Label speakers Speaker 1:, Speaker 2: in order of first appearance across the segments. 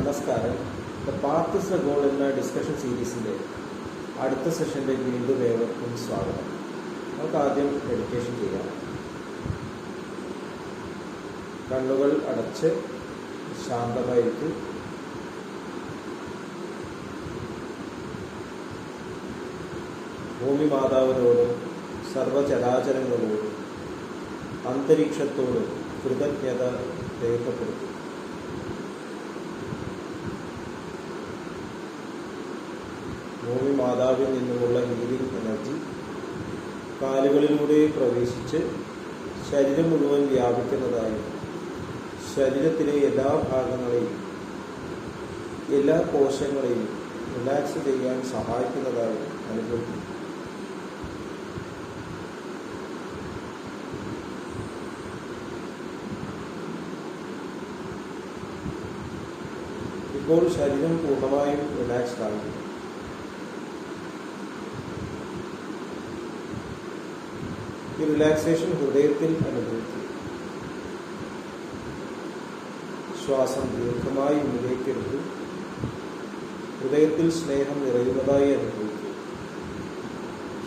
Speaker 1: നമസ്കാരം. The path is the goal എന്ന discussion സീരീസിൻ്റെ അടുത്ത സെഷനിലേക്ക് വീണ്ടും ഏവർക്കും സ്വാഗതം. നമുക്ക് ആദ്യം മെഡിറ്റേഷൻ ചെയ്യാം. കണ്ണുകൾ അടച്ച് ശാന്തമായിരിക്കും. ഭൂമി മാതാവിനോടും സർവചരാചരങ്ങളോടും അന്തരീക്ഷത്തോടും കൃതജ്ഞത രേഖപ്പെടുത്തും. ഭൂമി മാതാവിൽ നിന്നുമുള്ള ഹീലിംഗ് എനർജി കാലുകളിലൂടെ പ്രവേശിച്ച് ശരീരം മുഴുവൻ വ്യാപിക്കുന്നതായും ശരീരത്തിലെ എല്ലാ ഭാഗങ്ങളെയും എല്ലാ കോശങ്ങളെയും റിലാക്സ് ചെയ്യാൻ സഹായിക്കുന്നതായും അനുഭവിക്കും. ഇപ്പോൾ ശരീരം പൂർണ്ണമായും റിലാക്സ്ഡ് ആകും. ഈ റിലാക്സേഷൻ ഹൃദയത്തിൽ അനുഭവിക്കും. ശ്വാസം ദീർഘമായി ഉള്ളിലേക്കെടുത്ത് ഹൃദയത്തിൽ സ്നേഹം നിറയുന്നതായി അനുഭവിക്കും.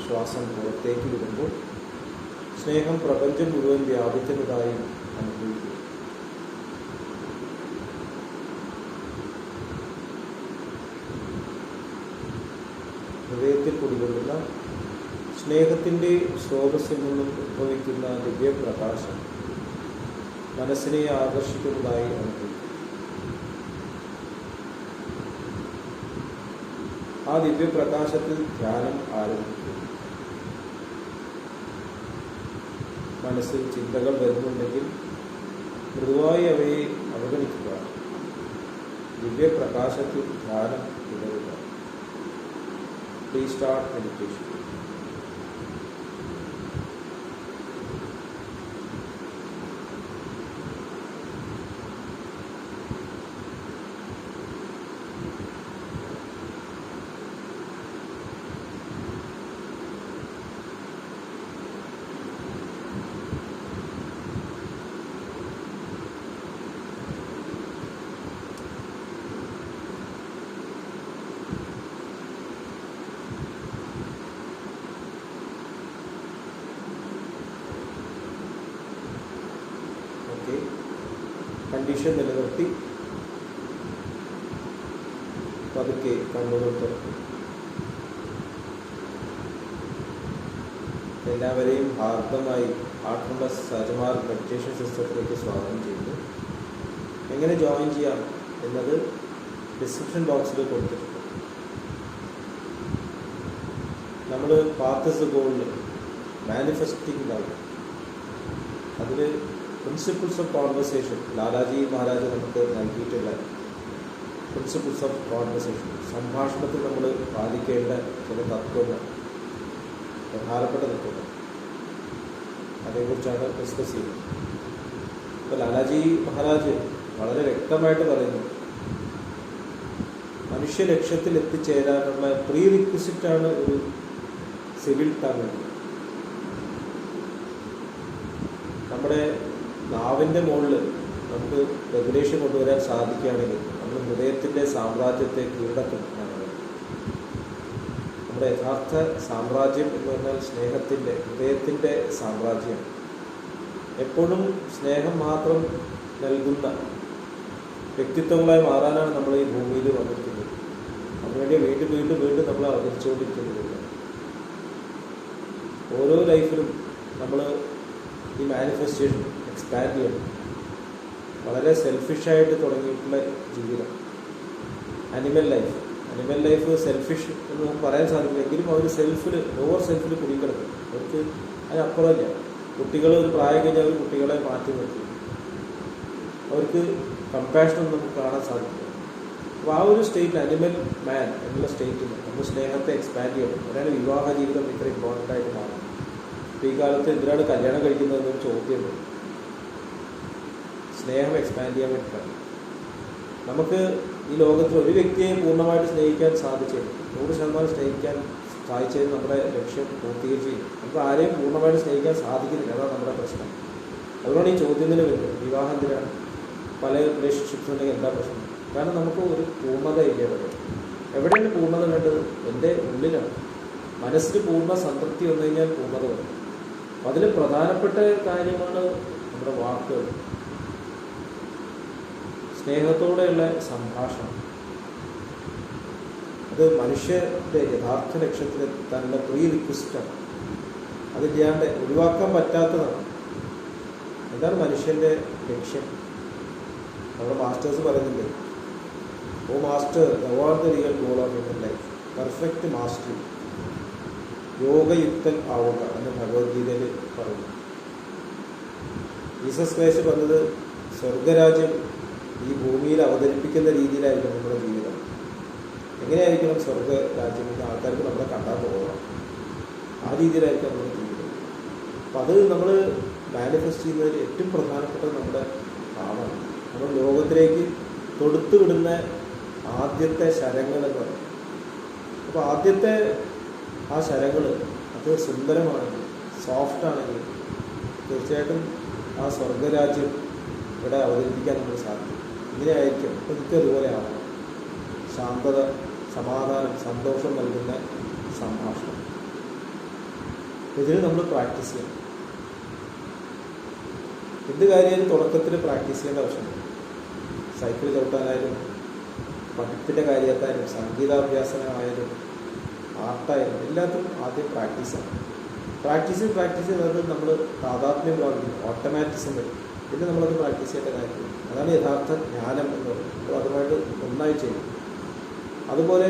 Speaker 1: ശ്വാസം പുറത്തേക്ക് വിടുമ്പോൾ സ്നേഹം പ്രപഞ്ചം മുഴുവൻ വ്യാപിക്കുന്നതായി അനുഭവിക്കും. ഹൃദയത്തിൽ കുടികൊള്ളുന്ന സ്നേഹത്തിൻ്റെ സ്രോതസ്സിൽ നിന്നും ഉദ്ഭവിക്കുന്ന ദിവ്യപ്രകാശം മനസ്സിനെ ആകർഷിക്കുന്നതായി അനുഭവിക്കും. ആ ദിവ്യപ്രകാശത്തിൽ ധ്യാനം ആരംഭിക്കും. മനസ്സിൽ ചിന്തകൾ വരുന്നുണ്ടെങ്കിൽ മൃദുവായി അവയെ അവഗണിക്കുക. ദിവ്യപ്രകാശത്തിൽ ധ്യാനം തുടരുക. Please start meditation. കണ്ടീഷൻ നിലനിർത്തി പതുക്കെ കണ്ണുകൾ തുറക്കും. എല്ലാവരെയും ഹാർദമായി ഹാർട്ട്ഫുൾനെസ് സജമാർ മെഡിറ്റേഷൻ സിസ്റ്റത്തിലേക്ക് സ്വാഗതം ചെയ്യുന്നു. എങ്ങനെ ജോയിൻ ചെയ്യാം എന്നത് ഡിസ്ക്രിപ്ഷൻ ബോക്സിൽ കൊടുത്തിട്ടുണ്ട്. നമ്മൾ path is the goal manifesting love, അതിൽ principles of conversation Lalaji Maharaj നമുക്ക് നൽകിയിട്ടുള്ള പ്രിൻസിപ്പിൾസ് ഓഫ് കോൺവെർസേഷൻ, സംഭാഷണത്തിൽ നമ്മൾ പാലിക്കേണ്ട ചില തത്വങ്ങൾ, പ്രധാനപ്പെട്ട തത്വങ്ങൾ, അതേക്കുറിച്ചാണ് ഡിസ്കസ് ചെയ്യുന്നത്. ഇപ്പോൾ ലാലാജി മഹാരാജ് വളരെ വ്യക്തമായിട്ട് പറയുന്നു, മനുഷ്യ ലക്ഷ്യത്തിൽ എത്തിച്ചേരാനുള്ള പ്രീ റിക്വിസിറ്റാണ് ഒരു സിവിൽ ടങ്. നമ്മുടെ നാവിൻ്റെ മുകളിൽ നമുക്ക് റെഗുലേഷൻ കൊണ്ടുവരാൻ സാധിക്കുകയാണെങ്കിൽ നമ്മൾ ഹൃദയത്തിൻ്റെ സാമ്രാജ്യത്തെ കീഴടക്കും എന്നാണ്. നമ്മുടെ യഥാർത്ഥ സാമ്രാജ്യം എന്ന് പറഞ്ഞാൽ സ്നേഹത്തിൻ്റെ, ഹൃദയത്തിൻ്റെ സാമ്രാജ്യം. എപ്പോഴും സ്നേഹം മാത്രം നൽകുന്ന വ്യക്തിത്വങ്ങളായി മാറാനാണ് നമ്മൾ ഈ ഭൂമിയിൽ വന്നിരിക്കുന്നത്. അതിനുവേണ്ടി വീണ്ടും വീണ്ടും വീണ്ടും നമ്മൾ അവതരിച്ചുകൊണ്ടിരിക്കുന്നില്ല. ഓരോ ലൈഫിലും നമ്മൾ ഈ മാനിഫെസ്റ്റേഷൻ എക്സ്പാൻഡ് ചെയ്യണം. വളരെ സെൽഫിഷായിട്ട് തുടങ്ങിയിട്ടുള്ള ജീവിതം, അനിമൽ ലൈഫ് സെൽഫിഷ് എന്ന് നമുക്ക് പറയാൻ സാധിക്കില്ലെങ്കിലും അവർ ലോവർ സെൽഫിൽ കുടുങ്ങിക്കിടക്കും. അവർക്ക് അതിനപ്പുറമില്ല. കുട്ടികൾ ഒരു പ്രായം കഴിഞ്ഞാൽ അവർ കുട്ടികളെ മാറ്റി നിർത്തി. അവർക്ക് കമ്പാഷനൊന്നും നമുക്ക് കാണാൻ സാധിക്കില്ല. അപ്പോൾ ആ ഒരു സ്റ്റേറ്റിൽ, അനിമൽ മാൻ എന്നുള്ള സ്റ്റേറ്റിൽ നമ്മൾ സ്നേഹത്തെ എക്സ്പാൻഡ് ചെയ്യണം. അതാണ് വിവാഹ ജീവിതം ഇത്ര ഇമ്പോർട്ടൻ്റ് ആയിട്ട് മാറുന്നത്. ഈ കാലത്ത് എന്തിനാണ് കല്യാണം കഴിക്കുന്നതെന്നൊരു ചോദ്യമുണ്ട്. സ്നേഹം എക്സ്പാൻഡ് ചെയ്യാൻ വേണ്ടിയിട്ടാണ്. നമുക്ക് ഈ ലോകത്തിൽ ഒരു വ്യക്തിയെ പൂർണ്ണമായിട്ട് സ്നേഹിക്കാൻ സാധിച്ചത്, 100% സ്നേഹിക്കാൻ സാധിച്ചത് നമ്മുടെ ലക്ഷ്യം പൂർത്തീകരിച്ച് നമുക്ക് ആരെയും പൂർണ്ണമായിട്ട് സ്നേഹിക്കാൻ സാധിക്കുന്നില്ല. അതാണ് നമ്മുടെ പ്രശ്നം. അതുകൊണ്ടാണ് ഈ ചോദ്യം തന്നെ വരുന്നത്, വിവാഹം എന്തിനാണ്? പല റിലേഷൻഷിപ്സ് ഉണ്ടെങ്കിൽ എന്താ പ്രശ്നം? കാരണം നമുക്ക് ഒരു പൂർണ്ണതയില്ല. എവിടെയാണ് പൂർണ്ണത വേണ്ടത്? എൻ്റെ ഉള്ളിലാണ്. മനസ്സിൽ പൂർണ്ണ സംതൃപ്തി വന്നു കഴിഞ്ഞാൽ പൂർണ്ണത വരും. അതിൽ പ്രധാനപ്പെട്ട കാര്യമാണ് നമ്മുടെ വാക്കുകൾ, സ്നേഹത്തോടെയുള്ള സംഭാഷണം. അത് മനുഷ്യരുടെ യഥാർത്ഥ ലക്ഷ്യത്തിലെത്താനുള്ള പ്രീ റിക്വസ്റ്റാണ്. അതില്ലാണ്ട് ഒഴിവാക്കാൻ പറ്റാത്തതാണ്. എന്താണ് മനുഷ്യൻ്റെ ലക്ഷ്യം? നമ്മുടെ മാസ്റ്റേഴ്സ് പറയുന്നുണ്ട്, O master, thou art the real goal of human life, perfect mastery, യോഗയുക്തൻ ആവുക എന്ന് ഭഗവത്ഗീതയിൽ പറയുന്നു. ജീസസ് ക്രൈസ്റ്റ് പറഞ്ഞത് സ്വർഗരാജ്യം ഈ ഭൂമിയിൽ അവതരിപ്പിക്കുന്ന രീതിയിലായിരിക്കും നമ്മുടെ ജീവിതം. എങ്ങനെയായിരിക്കണം സ്വർഗരാജ്യം എന്ന് ആൾക്കാർക്ക് നമ്മളെ കണ്ടാൽ പോകണം. ആ രീതിയിലായിരിക്കും നമ്മുടെ ജീവിതം. അപ്പം അത് നമ്മൾ മാനിഫെസ്റ്റ് ചെയ്യുന്നതിൽ ഏറ്റവും പ്രധാനപ്പെട്ടത് നമ്മുടെ ഭാവമാണ്. നമ്മൾ ലോകത്തിലേക്ക് തൊടുത്തു വിടുന്ന ആദ്യത്തെ ശരങ്ങൾ എന്ന് പറയും. അപ്പോൾ ആദ്യത്തെ ആ ശരങ്ങൾ അത് സുന്ദരമാണെങ്കിൽ, സോഫ്റ്റാണെങ്കിൽ തീർച്ചയായിട്ടും ആ സ്വർഗരാജ്യം ഇവിടെ അവതരിപ്പിക്കാൻ നമുക്ക് സാധിക്കും. ഇങ്ങനെയായിരിക്കും. എനിക്ക് അതുപോലെ ആവണം. ശാന്തത, സമാധാനം, സന്തോഷം നൽകുന്ന സംഭാഷണം. ഇതിന് നമ്മൾ പ്രാക്ടീസ് ചെയ്യണം. എന്ത് കാര്യമായാലും തുടക്കത്തിൽ പ്രാക്ടീസ് ചെയ്യേണ്ട ആവശ്യമുണ്ട്. സൈക്കിൾ ചവിട്ടാനായാലും, പഠിപ്പിൻ്റെ കാര്യത്തായാലും, സംഗീതാഭ്യാസനമായാലും, ആർട്ടായാലും എല്ലാത്തിനും ആദ്യം പ്രാക്ടീസാണ്. പ്രാക്ടീസ് ചെയ്തത് നമ്മൾ താതാത്മ്യം പ്രാപിക്കും, ഓട്ടോമാറ്റിസം വരും. പിന്നെ നമ്മളത് പ്രാക്ടീസ് ചെയ്യേണ്ട കാര്യമില്ല. അതാണ് യഥാർത്ഥ ജ്ഞാനം എന്ന് പറയുന്നത്. അപ്പോൾ അതുമായിട്ട് ഒന്നായി ചെയ്യും. അതുപോലെ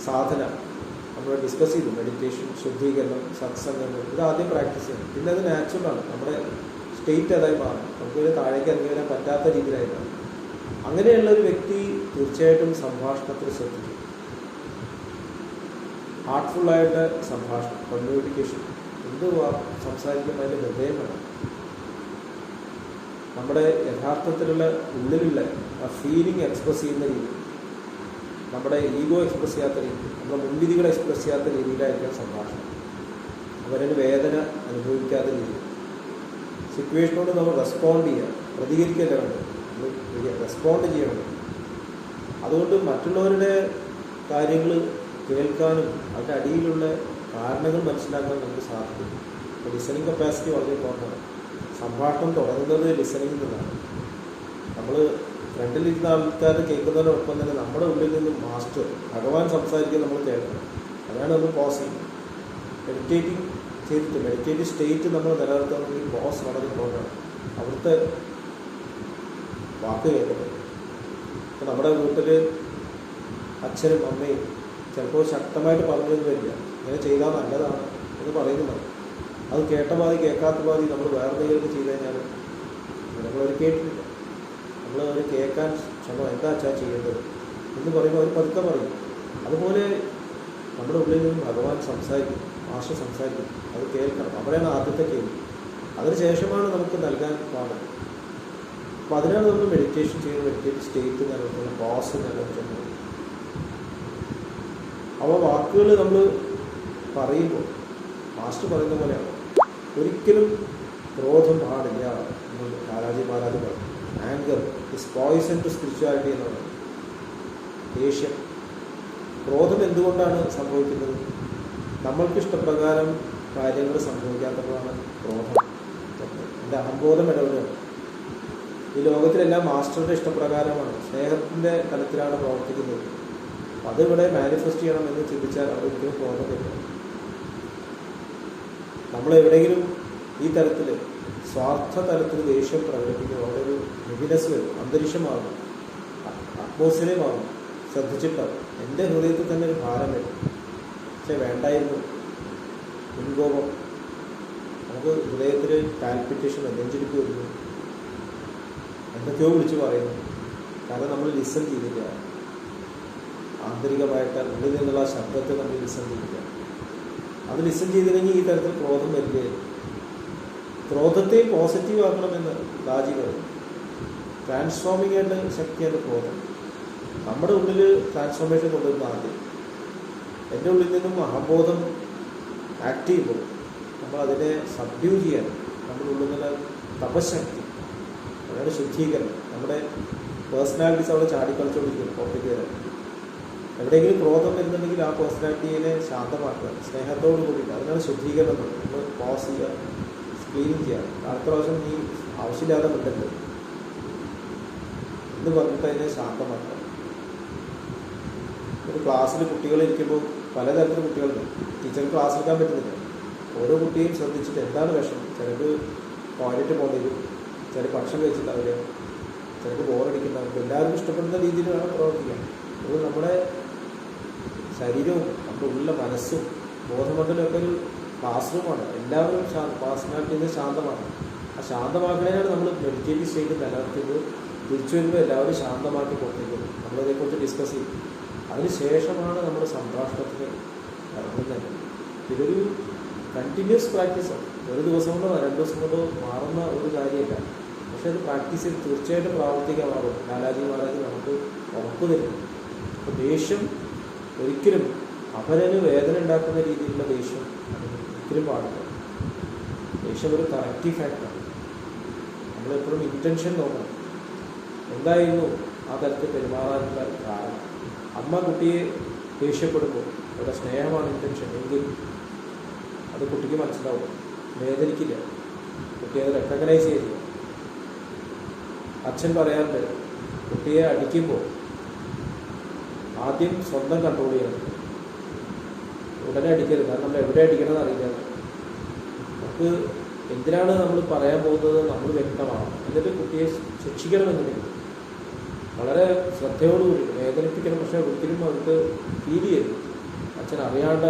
Speaker 1: സാധന നമ്മൾ ഡിസ്കസ് ചെയ്തു. മെഡിറ്റേഷൻ, ശുദ്ധീകരണം, സത്സംഗങ്ങൾ, ഇത് ആദ്യം പ്രാക്ടീസ് ചെയ്യണം. പിന്നെ അത് നാച്ചുറലാണ്. നമ്മുടെ സ്റ്റേറ്റ് അതായി മാറും. നമുക്കൊരു താഴേക്ക് ഇറങ്ങി വരാൻ പറ്റാത്ത രീതിയിലായി മാറും. അങ്ങനെയുള്ള ഒരു വ്യക്തി തീർച്ചയായിട്ടും സംഭാഷണത്തിൽ ശ്രദ്ധിക്കും. ഹാർട്ട്ഫുള്ളായിട്ട് സംഭാഷണം, കമ്മ്യൂണിക്കേഷൻ, എന്ത് സംസാരിക്കുമ്പോൾ അതിൻ്റെ ഹൃദയം വേണം. നമ്മുടെ യഥാർത്ഥത്തിലുള്ള ഉള്ളിലുള്ള ആ ഫീലിംഗ് എക്സ്പ്രസ് ചെയ്യുന്ന രീതി, നമ്മുടെ ഈഗോ എക്സ്പ്രസ് ചെയ്യാത്ത രീതി, നമ്മുടെ മുൻവിധികളെ എക്സ്പ്രസ് ചെയ്യാത്ത രീതിയിലായിരിക്കും സംഭാഷണം. അവരൊരു വേദന അനുഭവിക്കാത്ത രീതി. സിറ്റുവേഷനോട് നമ്മൾ റെസ്പോണ്ട് ചെയ്യുക, പ്രതികരിക്കല്ല വേണ്ടത്, നമ്മൾ റെസ്പോണ്ട് ചെയ്യണം. അതുകൊണ്ട് മറ്റുള്ളവരുടെ കാര്യങ്ങൾ കേൾക്കാനും അതിൻ്റെ അടിയിലുള്ള കാരണങ്ങൾ മനസ്സിലാക്കാൻ നമുക്ക് സാധിക്കും. അപ്പോൾ ലിസണിങ് കപ്പാസിറ്റി വളരെ ഇമ്പോർട്ടൻ്റ്. സംഭാഷണം തുടങ്ങുന്നത് ലിസണിങ്ങിൽ നിന്നാണ്. നമ്മൾ ഫ്രണ്ടിലിരുന്ന ആൾക്കാർ കേൾക്കുന്നതിനൊപ്പം തന്നെ നമ്മുടെ ഉള്ളിൽ നിന്നും മാസ്റ്റർ ഭഗവാൻ സംസാരിക്കാൻ നമ്മൾ കേൾക്കണം. അതാണ് നമ്മൾ പോസ് ചെയ്യുന്നത്. മെഡിറ്റേറ്റിംഗ് ചെയ്തിട്ട് മെഡിറ്റേറ്റീവ് സ്റ്റേറ്റ് നമ്മൾ നിലനിർത്തണമെങ്കിൽ പോസ് വളരെ ഇമ്പോർട്ടൻ്റ്. അവിടുത്തെ വാക്ക് കേൾക്കുന്നത്. ഇപ്പം നമ്മുടെ വീട്ടിൽ അച്ഛനും അമ്മയും ചിലപ്പോൾ ശക്തമായിട്ട് പറഞ്ഞൊന്നും വരില്ല, ഇങ്ങനെ ചെയ്താൽ നല്ലതാണ് എന്ന് പറയുന്നുണ്ടാവും. അത് കേട്ട പാതി കേൾക്കാത്ത പാതി നമ്മൾ വേറെ എന്തെങ്കിലും ചെയ്ത് കഴിഞ്ഞാൽ നമ്മളവർ കേട്ടിട്ടില്ല. നമ്മളവർ കേൾക്കാൻ എന്താ അച്ഛാ ചെയ്യേണ്ടത് എന്ന് പറയുമ്പോൾ അവർ പതുക്കെ പറയും. അതുപോലെ നമ്മുടെ ഉള്ളിൽ നിന്നും ഭഗവാൻ സംസാരിക്കും, മാസ്റ്റർ സംസാരിക്കും. അത് കേൾക്കണം. അവിടെയാണ് ആദ്യത്തെ കേൾവി. അതിന് ശേഷമാണ് നമുക്ക് നൽകാൻ പാടുന്നത്. അപ്പോൾ അതിനാണ് നമ്മൾ മെഡിറ്റേഷൻ ചെയ്യുന്നത്, മെഡിറ്റേറ്റീവ് സ്റ്റേറ്റ് നിലനിർത്തുന്നത്, പോസ് നിലനിർത്തുന്നത്. അവ വാക്കുകൾ നമ്മൾ പറയുമ്പോൾ മാസ്റ്റർ പറയുന്ന പോലെയാണ്. ഒരിക്കലും ക്രോധം പാടില്ല എന്ന് ബാലാജി പറയും. Anger is poison to spirituality എന്ന് പറയുന്നത്. ദേഷ്യം, ക്രോധം എന്തുകൊണ്ടാണ് സംഭവിക്കുന്നത്? നമ്മൾക്ക് ഇഷ്ടപ്രകാരം കാര്യങ്ങൾ സംഭവിക്കാത്തപ്പോഴാണ് ക്രോധം. എൻ്റെ അഹംബോധം ഇടപെടുകയാണ്. ഈ ലോകത്തിലെല്ലാം മാസ്റ്ററുടെ ഇഷ്ടപ്രകാരമാണ്, സ്നേഹത്തിൻ്റെ തലത്തിലാണ് പ്രവർത്തിക്കുന്നത്. അതിവിടെ മാനിഫെസ്റ്റ് ചെയ്യണം എന്ന് ചിന്തിച്ചാൽ അവിടെ ഒരിക്കലും ക്രോധം വരില്ല. നമ്മളെവിടെയെങ്കിലും ഈ തരത്തിൽ സ്വാർത്ഥ തലത്തിൽ ദേഷ്യം പ്രകടിപ്പിക്കുമ്പോൾ അവിടെ ഒരു ഹെവിനെസ് വരും, അന്തരീക്ഷം മാറും, അറ്റ്മോസ്ഫിയറേ മാറും. ശ്രദ്ധിച്ചിട്ടാവും. എൻ്റെ ഹൃദയത്തിൽ തന്നെ ഒരു ഭാരം വരും. പക്ഷെ വേണ്ടായിരുന്നു. മുൻകോപം, നമുക്ക് ഹൃദയത്തിൽ പാൽപിറ്റേഷൻ, നെഞ്ചിടിപ്പ് വരുന്നു, എന്തൊക്കെയോ വിളിച്ച് പറയുന്നു. കാരണം നമ്മൾ ലിസൺ ചെയ്തില്ല. ആന്തരികമായിട്ട് ഉള്ളിൽ നിന്നുള്ള ശബ്ദത്തെ നമ്മൾ ലിസൺ ചെയ്യില്ല. അത് ലിസൺ ചെയ്തില്ലെങ്കിൽ ഈ തരത്തിൽ ക്രോധം വരികയില്ല. ക്രോധത്തെ പോസിറ്റീവ് ആക്കണമെന്ന് ദാജി പറയും. ട്രാൻസ്ഫോമിങ് ആയിട്ട് ശക്തിയാണ് ക്രോധം. നമ്മുടെ ഉള്ളിൽ ട്രാൻസ്ഫോർമേഷൻ കൊണ്ടുവരുന്ന ആദ്യം എൻ്റെ ഉള്ളിൽ നിന്നും അഹംബോധം ആക്ട് ചെയ്യുമ്പോൾ നമ്മൾ അതിനെ സബ്ഡ്യൂ ചെയ്യാൻ നമ്മുടെ ഉള്ളിൽ നിന്ന് തപശക്തി, അതാണ് ശുദ്ധീകരണം. നമ്മുടെ പേഴ്സണാലിറ്റീസ് അവിടെ ചാടിക്കളിച്ചുകൊണ്ടിരിക്കുന്നു പുറത്തേക്ക് വരാൻ. എവിടെയെങ്കിലും ക്രോധം വരുന്നുണ്ടെങ്കിൽ ആ പേഴ്സണാലിറ്റിയെ ശാന്തമാക്കുക, സ്നേഹത്തോട് കൂടിയിട്ട്. അതിനാണ് ശുദ്ധീകരണം. നമ്മൾ പോസ് ചെയ്യുക, ക്ലീനിങ് ചെയ്യുക. അടുത്ത പ്രാവശ്യം നീ ആവശ്യമില്ലാതെ വിട്ടല്ലോ എന്ന് പറഞ്ഞിട്ട് അതിനെ ശാന്തമാക്കുക. ഒരു ക്ലാസ്സിൽ കുട്ടികളിരിക്കുമ്പോൾ പലതരത്തിലുള്ള കുട്ടികളുണ്ട്. ടീച്ചർ ക്ലാസ് എടുക്കാൻ പറ്റുന്നില്ല. ഓരോ കുട്ടിയും ശ്രദ്ധിച്ചിട്ട് എന്താണ് വിഷമം. ചിലർക്ക് ടോയ്ലറ്റ് പോകേണ്ടി വരും, ചില ഭക്ഷണം കഴിച്ചിട്ടുണ്ടാവില്ല, ചിലർക്ക് ബോറടിക്കുന്നുണ്ടാവില്ല. എല്ലാവർക്കും ഇഷ്ടപ്പെടുന്ന രീതിയിൽ വേണം പ്രവർത്തിക്കാൻ. അത് നമ്മുടെ ശരീരവും നമ്മുടെ ഉള്ള മനസ്സും ബോധമണ്ഡലമൊക്കെ ഒരു ക്ലാസ് റൂമാണ്. എല്ലാവരും പേഴ്സണാലിറ്റിയിൽ ശാന്തമാണ്. ആ ശാന്തമാക്കണേനാണ് നമ്മൾ മെഡിറ്റേറ്റീവ് സ്റ്റേറ്റ് നിലനിർത്തിയത്. തിരിച്ചു വരുമ്പോൾ എല്ലാവരും ശാന്തമാക്കി പുറത്തേക്കും നമ്മളതിനെക്കുറിച്ച് ഡിസ്കസ് ചെയ്യും. അതിനുശേഷമാണ് നമ്മൾ സംഭാഷണത്തിന് ഇറങ്ങുന്നത്. ഇതൊരു കണ്ടിന്യൂസ് പ്രാക്ടീസാണ്. ഒരു ദിവസം കൊണ്ടോ 2 ദിവസം കൊണ്ടോ മാറുന്ന ഒരു കാര്യമല്ല. പക്ഷെ അത് പ്രാക്ടീസ് ചെയ്ത് തീർച്ചയായിട്ടും പ്രാവർത്തികമാകും. ലാലാജി മഹാരാജ് നമുക്ക് ഉറപ്പ് തരും. അപ്പോൾ ദേഷ്യം ഒരിക്കലും അപരന് വേദന ഉണ്ടാക്കുന്ന രീതിയിലുള്ള ദേഷ്യം ഒരിക്കലും പാടില്ല. ദേഷ്യം ഒരു കറക്റ്റീവ് ഫാക്ടറാണ്. നമ്മളെപ്പോഴും ഇൻറ്റൻഷൻ നോക്കണം. എന്തായിരുന്നു ആ തരത്തിൽ പെരുമാറാനുള്ള കാരണം. അമ്മ കുട്ടിയെ ദേഷ്യപ്പെടുമ്പോൾ അവിടെ സ്നേഹമാണ് ഇൻറ്റൻഷൻ എങ്കിൽ അത് കുട്ടിക്ക് മനസ്സിലാവും, വേദനിക്കില്ല. കുട്ടി അത് റെക്കഗ്നൈസ് ചെയ്യില്ല. അച്ഛൻ പറയാറുണ്ട്, കുട്ടിയെ അടിക്കുമ്പോൾ ആദ്യം സ്വന്തം കൺട്രോൾ ചെയ്യണം, ഉടനെ അടിക്കരുത്. കാരണം നമ്മൾ എവിടെ അടിക്കണമെന്ന് അറിയില്ല. നമുക്ക് എന്തിനാണ് നമ്മൾ പറയാൻ പോകുന്നത് നമ്മൾ വ്യക്തമാണോ. എന്നിട്ട് കുട്ടിയെ ശിക്ഷിക്കണമെന്നുണ്ടെങ്കിൽ വളരെ ശ്രദ്ധയോടുകൂടി വേദനിപ്പിക്കണം. പക്ഷേ ഒരിക്കലും അവർക്ക് ഫീൽ ചെയ്യരുത്. അച്ഛൻ അറിയാണ്ട്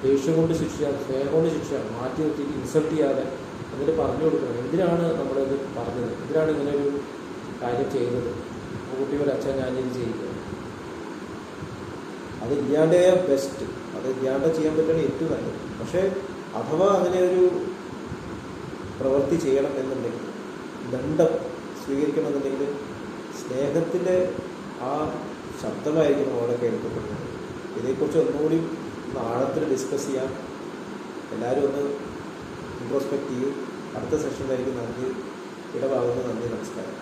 Speaker 1: ദേഷ്യം കൊണ്ട് ശിക്ഷിച്ചാൽ, സ്നേഹം കൊണ്ട് ശിക്ഷിച്ചാൽ മാറ്റി നിർത്തിയിട്ട് ഇൻസൾട്ട് ചെയ്യാതെ എന്നിട്ട് പറഞ്ഞു കൊടുക്കണം. എന്തിനാണ് നമ്മളിത് പറഞ്ഞത്, എന്തിനാണ് ഇങ്ങനെ ഒരു കാര്യം ചെയ്തത്. അപ്പോൾ കുട്ടികൾ അച്ഛൻ ഞാനിത് ചെയ്യുക. അത് ഇല്ലാണ്ടേ ബെസ്റ്റ്. അത് ഇല്ലാണ്ട് ചെയ്യാൻ പറ്റുന്ന ഏറ്റവും നല്ലത്. പക്ഷേ അഥവാ അങ്ങനെ ഒരു പ്രവൃത്തി ചെയ്യണം എന്നുണ്ടെങ്കിൽ, ദണ്ഡം സ്വീകരിക്കണമെന്നുണ്ടെങ്കിൽ സ്നേഹത്തിൻ്റെ ആ ശബ്ദമായിരിക്കും അവിടെ കേൾക്കപ്പെടുന്നത്. ഇതേക്കുറിച്ച് ഒന്നുകൂടി ആഴത്തിൽ ഡിസ്കസ് ചെയ്യാം. എല്ലാവരും ഒന്ന് ഇൻട്രോസ്പെക്റ്റ് ചെയ്യും. അടുത്ത സെഷനിലായിരിക്കും. നന്ദി. ഇടപാകുന്നു. നന്ദി. നമസ്കാരം.